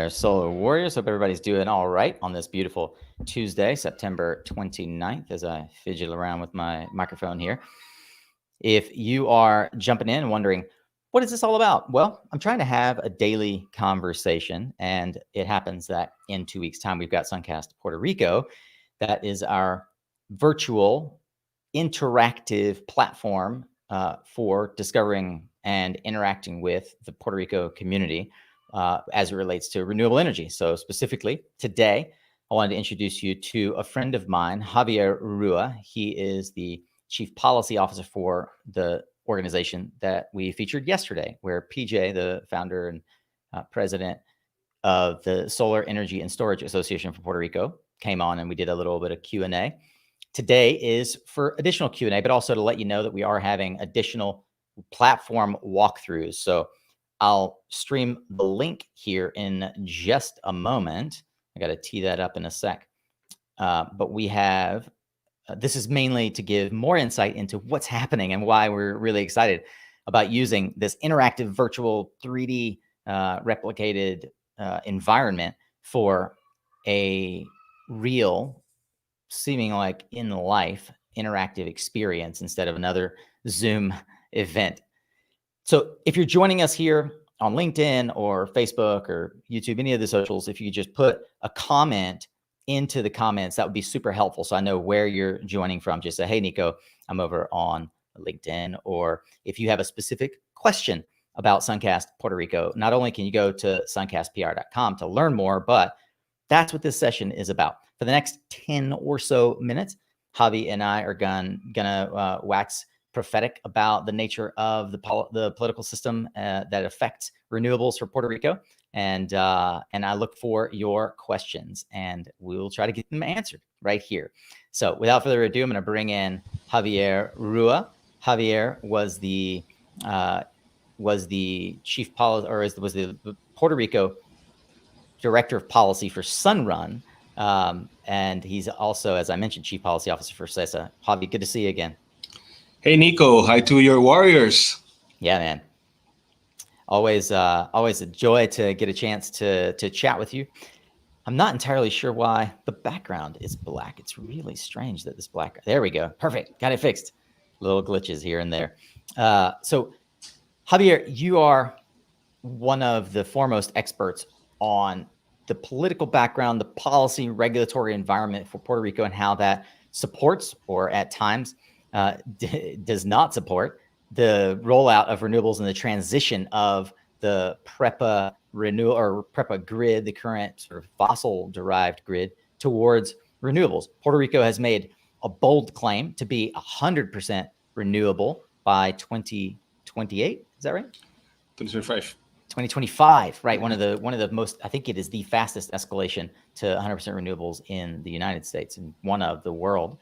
there, Solar Warriors. Hope everybody's doing all right on this beautiful Tuesday, September 29th, as I fidget around with my microphone here. If you are jumping in and wondering, what is this all about? Well, I'm trying to have a daily conversation, and it happens that in 2 weeks' time, we've got SunCast Puerto Rico. That is our virtual interactive platform for discovering and interacting with the Puerto Rico community as it relates to renewable energy. So specifically today, I wanted to introduce you to a friend of mine, Javier Rua. He is the Chief Policy Officer for the organization that we featured yesterday, where PJ, the founder and president of the Solar Energy and Storage Association for Puerto Rico, came on and we did a little bit of Q&A. Today is for additional Q&A, but also to let you know that we are having additional platform walkthroughs. So I'll stream the link here in just a moment. I got to tee that up in a sec. But we have, this is mainly to give more insight into what's happening and why we're really excited about using this interactive virtual 3D replicated environment for a real, seeming like in life interactive experience instead of another Zoom event. So if you're joining us here on LinkedIn or Facebook or YouTube, any of the socials, if you just put a comment into the comments, that would be super helpful. So I know where you're joining from. Just say, hey, Nico, I'm over on LinkedIn. Or if you have a specific question about SunCast Puerto Rico, not only can you go to suncastpr.com to learn more, but that's what this session is about. For the next 10 or so minutes, Javi and I are gonna wax prophetic about the nature of the political system that affects renewables for Puerto Rico. And I look for your questions, and we will try to get them answered right here. So without further ado, I'm going to bring in Javier Rua. Javier was the chief policy, or was the Puerto Rico director of policy for Sunrun, and he's also, as I mentioned, chief policy officer for SESA. Javi, good to see you again. Hey, Nico. Hi to your Warriors. Yeah, man. Always a joy to get a chance to chat with you. I'm not entirely sure why the background is black. It's really strange that this black. There we go. Perfect. Got it fixed. Little glitches here and there. So, Javier, you are one of the foremost experts on the political background, the policy, regulatory environment for Puerto Rico, and how that supports, or at times does not support, the rollout of renewables and the transition of the PREPA grid, the current sort of fossil-derived grid, towards renewables. Puerto Rico has made a bold claim to be 100% renewable by 2028. Is that right? 2025. 2025, right? One of the most, I think it is the fastest escalation to 100% renewables in the United States and one of the world.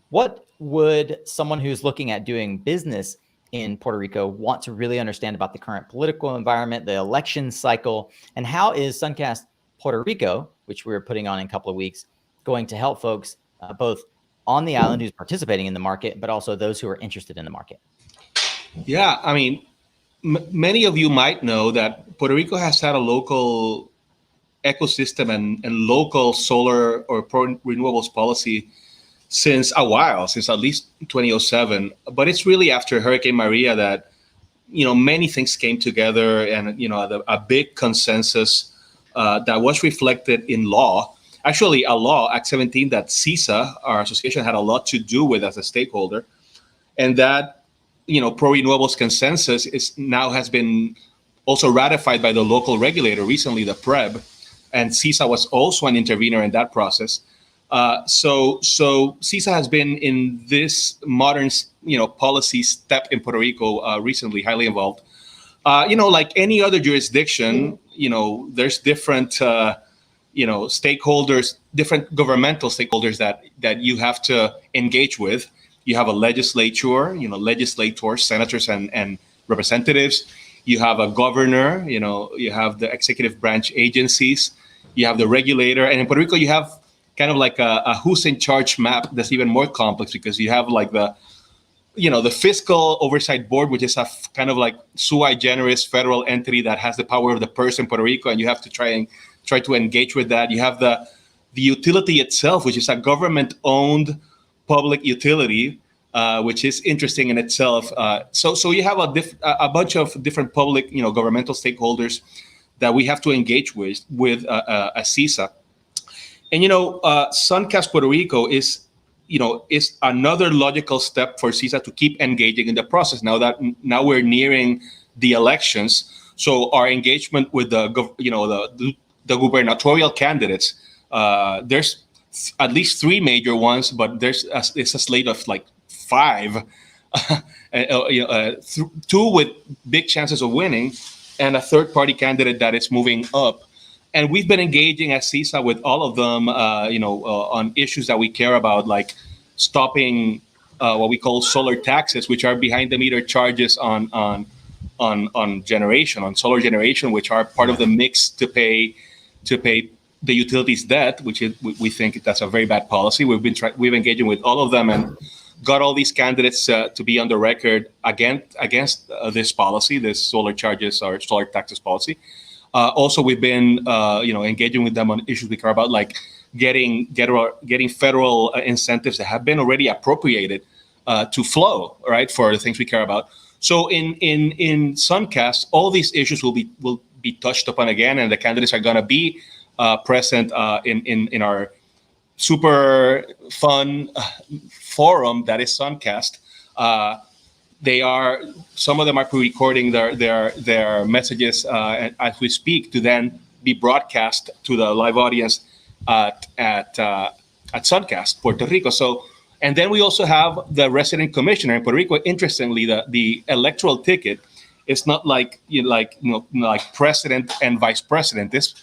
What would someone who's looking at doing business in Puerto Rico want to really understand about the current political environment, the election cycle, and how is SunCast Puerto Rico, which we're putting on in a couple of weeks, going to help folks both on the island who's participating in the market, but also those who are interested in the market? Yeah, I mean, many of you might know that Puerto Rico has had a local ecosystem and local solar or renewables policy since a while, since at least 2007. But it's really after Hurricane Maria that, many things came together, and, a big consensus that was reflected in law. Actually, a law, Act 17, that CISA, our association, had a lot to do with as a stakeholder. And that, pro-renewables consensus has been also ratified by the local regulator recently, the PREB, and CISA was also an intervener in that process. So CISA has been in this modern, policy step in Puerto Rico recently, highly involved. Like any other jurisdiction, there's different, stakeholders, different governmental stakeholders that you have to engage with. You have a legislature, legislators, senators, and representatives. You have a governor, you have the executive branch agencies, you have the regulator, and in Puerto Rico, you have kind of like a who's in charge map that's even more complex, because you have like the fiscal oversight board, which is a kind of like sui generis federal entity that has the power of the purse in Puerto Rico, and you have to try and try to engage with that. You have the utility itself, which is a government-owned public utility, which is interesting in itself. So you have a bunch of different public, governmental stakeholders that we have to engage with a CISA. And SunCast Puerto Rico is another logical step for CISA to keep engaging in the process. Now we're nearing the elections, so our engagement with the gubernatorial candidates. There's at least 3 major ones, but it's a slate of like 5, 2 with big chances of winning, and a third-party candidate that is moving up. And we've been engaging as CISA with all of them, on issues that we care about, like stopping what we call solar taxes, which are behind-the-meter charges on solar generation, which are part of the mix to pay the utilities debt, which is, we think that's a very bad policy. We've been engaging with all of them and got all these candidates to be on the record against this policy, this solar charges or solar taxes policy. Also, we've been engaging with them on issues we care about, like getting federal incentives that have been already appropriated to flow, right, for the things we care about. So in SunCast, all these issues will be touched upon again, and the candidates are going to be present in our super fun forum that is SunCast. Some of them are pre-recording their messages as we speak to then be broadcast to the live audience at SunCast Puerto Rico. So, and then we also have the resident commissioner in Puerto Rico. Interestingly, the electoral ticket is not like president and vice president. It's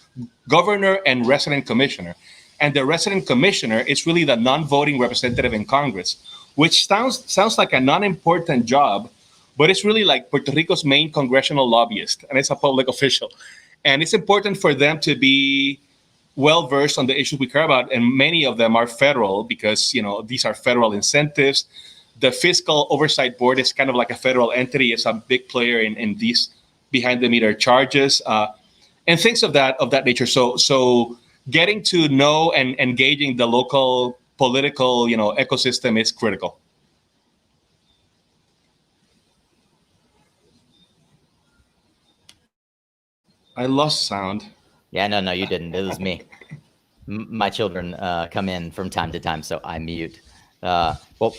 governor and resident commissioner. And the resident commissioner is really the non-voting representative in Congress, which sounds like a non-important job, but it's really like Puerto Rico's main congressional lobbyist, and it's a public official. And it's important for them to be well-versed on the issues we care about, and many of them are federal because, these are federal incentives. The Fiscal Oversight Board is kind of like a federal entity. It's a big player in these behind-the-meter charges and things of that nature. So getting to know and engaging the local political, ecosystem is critical. I lost sound. Yeah, no, you didn't. It was me. My children come in from time to time, so I mute. Well,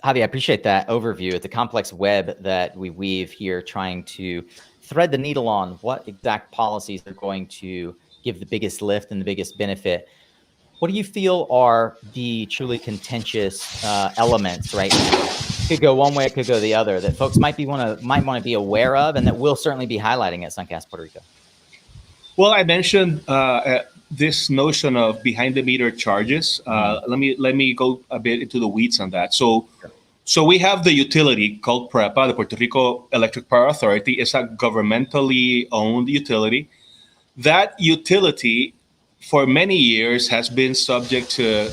Javi, I appreciate that overview. It's a complex web that we weave here, trying to thread the needle on what exact policies are going to give the biggest lift and the biggest benefit. What do you feel are the truly contentious elements, right? It could go one way, it could go the other, that folks might want to be aware of, and that we'll certainly be highlighting at SunCast Puerto Rico. Well, I mentioned this notion of behind-the-meter charges. Let me go a bit into the weeds on that. So we have the utility called PREPA, the Puerto Rico Electric Power Authority. It's a governmentally owned utility. That utility, for many years, has been subject to,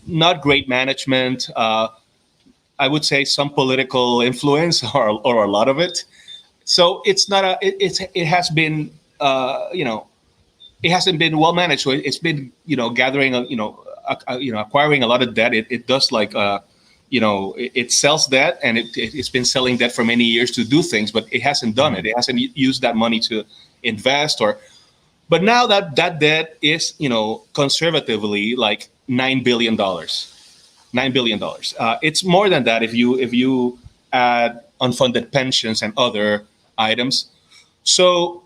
not great management. I would say some political influence or a lot of it. So it's not it has been, it hasn't been well managed. So it's been, gathering, acquiring a lot of debt. It does it sells debt, and it's been selling debt for many years to do things, but it hasn't done it. It hasn't used that money to invest but now that debt is, conservatively like $9 billion. $9 billion. It's more than that if you add unfunded pensions and other items. So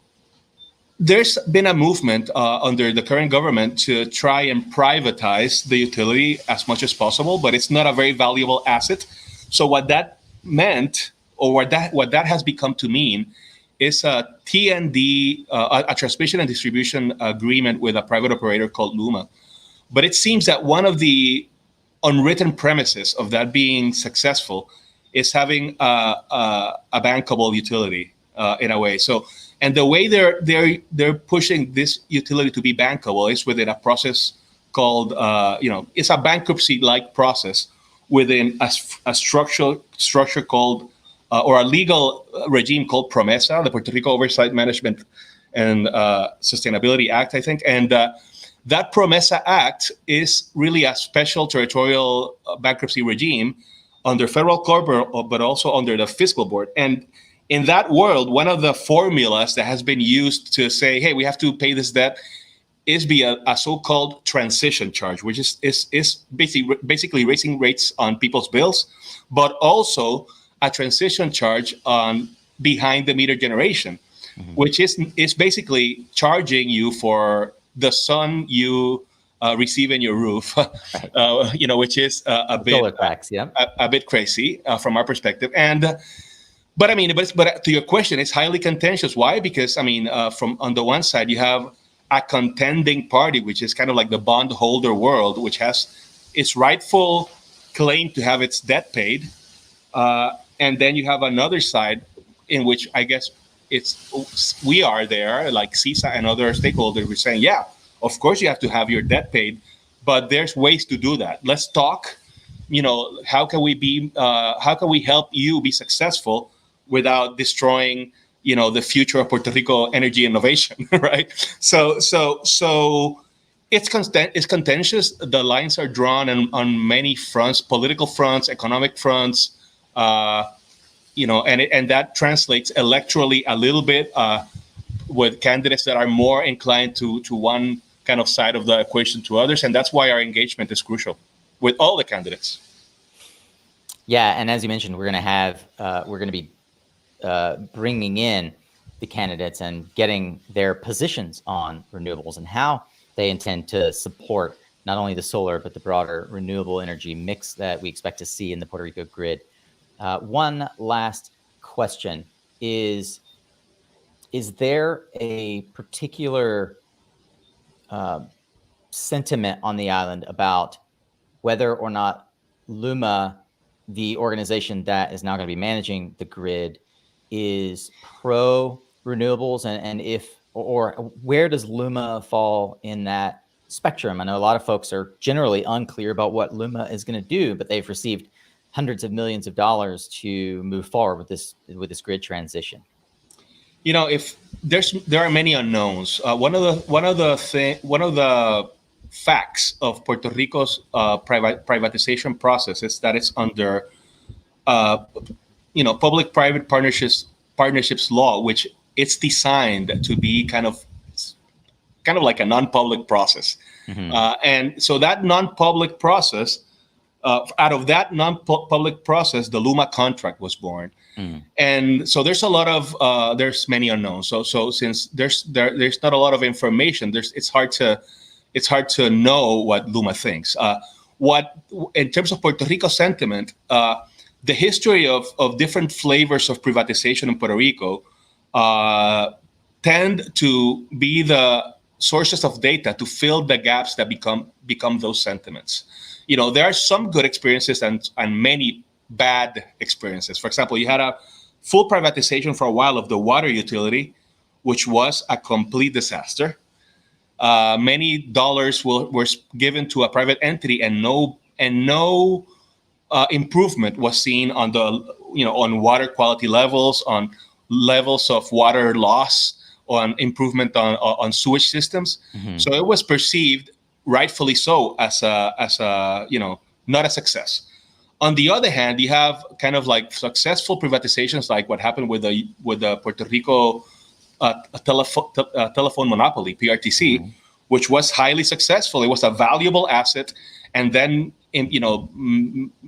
there's been a movement under the current government to try and privatize the utility as much as possible, but it's not a very valuable asset. So what that meant, or what that has become to mean, is a TND, a transmission and distribution agreement with a private operator called Luma. But it seems that one of the unwritten premises of that being successful is having a bankable utility in a way. So, and the way they're pushing this utility to be bankable is within a process called, it's a bankruptcy-like process within a structure called, or a legal regime called PROMESA, the Puerto Rico Oversight Management and Sustainability Act, I think. And that Promesa Act is really a special territorial bankruptcy regime under federal court, but also under the fiscal board. And in that world, one of the formulas that has been used to say, hey, we have to pay this debt is a so-called transition charge, which is basically raising rates on people's bills, but also a transition charge on behind the meter generation, which is basically charging you for the sun you receive in your roof, which is a bit Solar tax, yeah. a bit crazy from our perspective. And but to your question, it's highly contentious. Why? Because from on the one side you have a contending party, which is kind of like the bondholder world, which has its rightful claim to have its debt paid, and then you have another side in which I guess we are there, like CISA and other stakeholders, we're saying, yeah, of course you have to have your debt paid, but there's ways to do that. Let's talk. How can we help you be successful without destroying the future of Puerto Rico energy innovation, right? So it's contentious. The lines are drawn on many fronts, political fronts, economic fronts, and that translates electorally a little bit with candidates that are more inclined to one kind of side of the equation to others, and that's why our engagement is crucial with all the candidates. Yeah, and as you mentioned, we're going to be bringing in the candidates and getting their positions on renewables and how they intend to support not only the solar, but the broader renewable energy mix that we expect to see in the Puerto Rico grid. One last question is there a particular sentiment on the island about whether or not LUMA, the organization that is now going to be managing the grid, is pro renewables, and if or where does LUMA fall in that spectrum? I know a lot of folks are generally unclear about what LUMA is going to do, but they've received hundreds of millions of dollars to move forward with this grid transition. If there are many unknowns. One of the facts of Puerto Rico's privatization process is that it's under public-private partnerships law, which it's designed to be kind of like a non-public process. And so that non-public process, out of that non-public process, the LUMA contract was born. And so there's a lot of there's many unknowns. So since there's not a lot of information, it's hard to know what LUMA thinks. What in terms of Puerto Rico sentiment, the history of different flavors of privatization in Puerto Rico tend to be the sources of data to fill the gaps that become those sentiments. There are some good experiences and many bad experiences. For example, you had a full privatization for a while of the water utility, which was a complete disaster. Many dollars were given to a private entity, and no improvement was seen on on water quality levels, on levels of water loss, on improvement on sewage systems. So it was perceived, rightfully so, as a not a success. On the other hand, you have kind of like successful privatizations, like what happened with the Puerto Rico telephone monopoly, PRTC, which was highly successful. It was a valuable asset, and then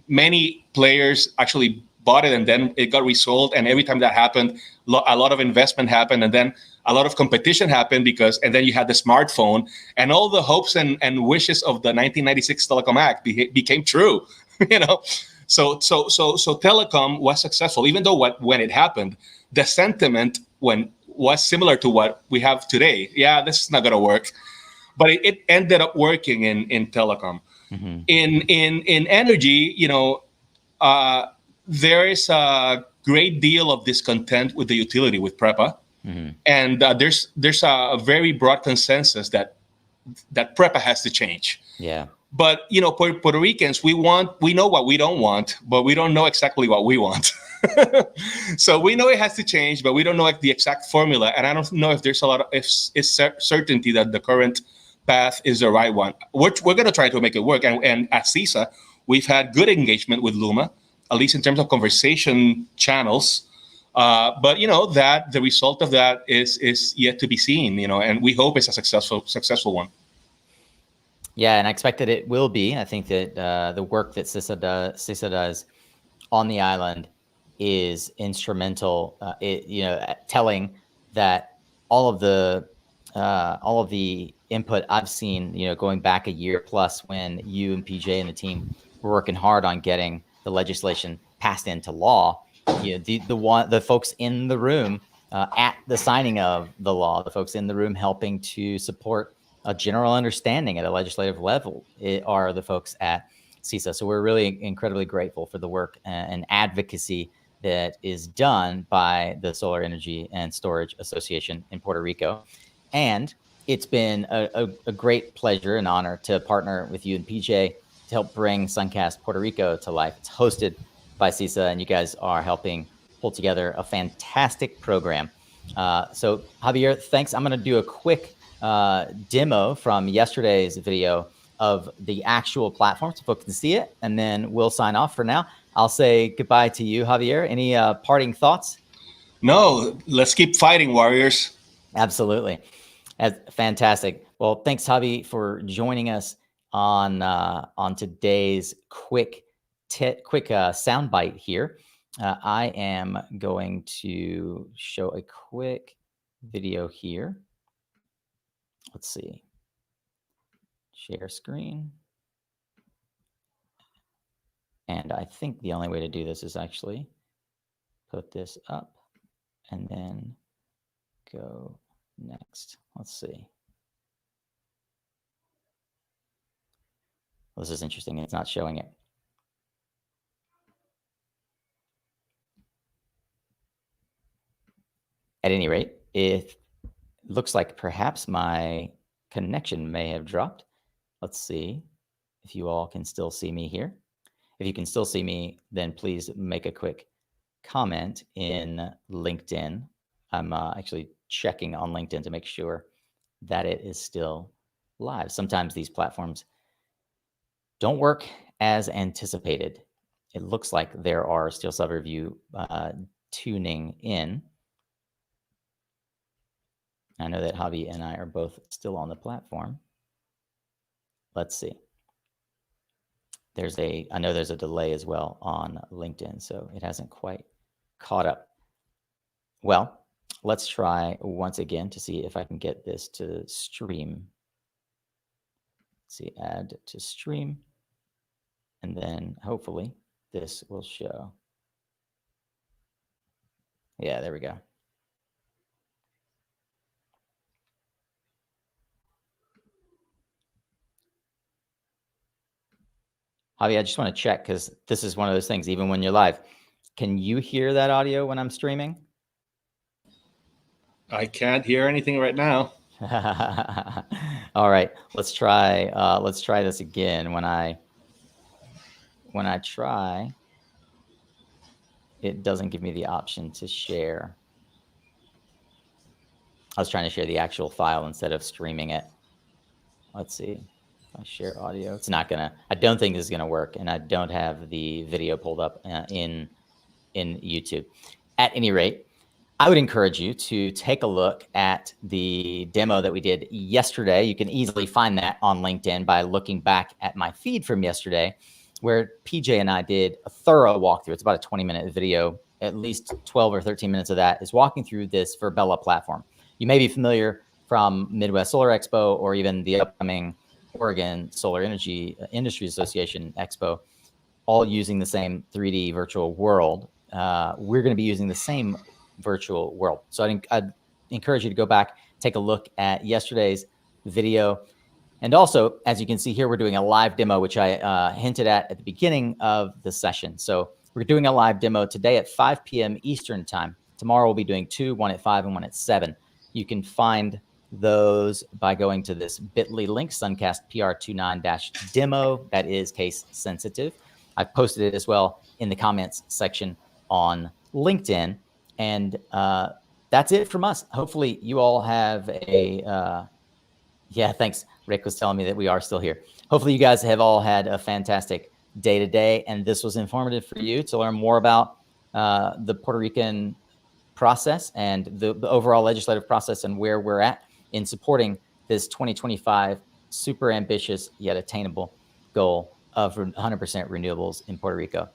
many players actually bought it, and then it got resold. And every time that happened, a lot of investment happened, and then a lot of competition happened and then you had the smartphone, and all the hopes and wishes of the 1996 Telecom Act became true. So telecom was successful, even though when it happened, the sentiment was similar to what we have today. Yeah, this is not going to work, but it ended up working in telecom. In energy, there is a great deal of discontent with the utility, with PREPA, and there's a very broad consensus that PREPA has to change. Yeah. But Puerto Ricans, we know what we don't want, but we don't know exactly what we want. So we know it has to change, but we don't know like the exact formula. And I don't know if there's a lot of certainty that the current path is the right one. We're going to try to make it work. And at CISA, we've had good engagement with Luma, at least in terms of conversation channels. But that the result of that is yet to be seen. And we hope it's a successful one. Yeah, and I expect that it will be. I think that the work that CISA does on the island is instrumental. Telling that all of the input I've seen, going back a year plus, when you and PJ and the team were working hard on getting the legislation passed into law. The folks in the room at the signing of the law, the folks in the room helping to support a general understanding at a legislative level are the folks at CISA. So we're really incredibly grateful for the work and advocacy that is done by the Solar Energy and Storage Association in Puerto Rico. And it's been a great pleasure and honor to partner with you and PJ to help bring SunCast Puerto Rico to life. It's hosted by CISA, and you guys are helping pull together a fantastic program. So Javier, thanks. I'm going to do a quick demo from yesterday's video of the actual platform so folks can see it, and then we'll sign off for now. I'll say goodbye to you, Javier. Any parting thoughts? No, let's keep fighting, warriors. Absolutely. Fantastic. Well, thanks, Javi, for joining us on today's quick soundbite here. I am going to show a quick video here. Let's see. Share screen. And I think the only way to do this is actually put this up and then go next. Let's see. Well, this is interesting. It's not showing it. At any rate, it looks like perhaps my connection may have dropped. Let's see if you all can still see me here. If you can still see me, then please make a quick comment in LinkedIn. I'm actually checking on LinkedIn to make sure that it is still live. Sometimes these platforms don't work as anticipated. It looks like there are still some of you tuning in. I know that Javi and I are both still on the platform. Let's see. I know there's a delay as well on LinkedIn, so it hasn't quite caught up. Well, let's try once again to see if I can get this to stream. Let's see, add to stream. And then hopefully this will show. Yeah, there we go. Javi, I just want to check, because this is one of those things, even when you're live. Can you hear that audio when I'm streaming? I can't hear anything right now. All right, let's try this again. When I try, it doesn't give me the option to share. I was trying to share the actual file instead of streaming it. Let's see. If I share audio, it's not gonna. I don't think this is gonna work, and I don't have the video pulled up in YouTube. At any rate, I would encourage you to take a look at the demo that we did yesterday. You can easily find that on LinkedIn by looking back at my feed from yesterday, where PJ and I did a thorough walkthrough. It's about a 20-minute video. At least 12 or 13 minutes of that is walking through this Verbella platform. You may be familiar from Midwest Solar Expo or even the upcoming Oregon Solar Energy Industry Association Expo, all using the same 3D virtual world. We're going to be using the same virtual world. So I'd encourage you to go back, take a look at yesterday's video. And also, as you can see here, we're doing a live demo, which I hinted at the beginning of the session. So we're doing a live demo today at 5 p.m. Eastern time. Tomorrow we'll be doing two, one at 5 and one at 7. You can find those by going to this bit.ly link, SunCast PR29-demo. That is case sensitive. I've posted it as well in the comments section on LinkedIn. And that's it from us. Hopefully you all have a yeah, thanks. Rick was telling me that we are still here. Hopefully you guys have all had a fantastic day today, and this was informative for you to learn more about the Puerto Rican process and the overall legislative process and where we're at in supporting this 2025 super ambitious yet attainable goal of 100% renewables in Puerto Rico.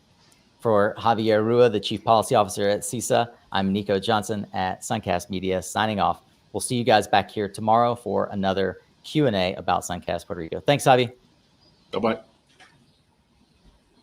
For Javier Rua, the Chief Policy Officer at CISA, I'm Nico Johnson at SunCast Media signing off. We'll see you guys back here tomorrow for another Q&A about SunCast Puerto Rico. Thanks, Javi. Bye-bye.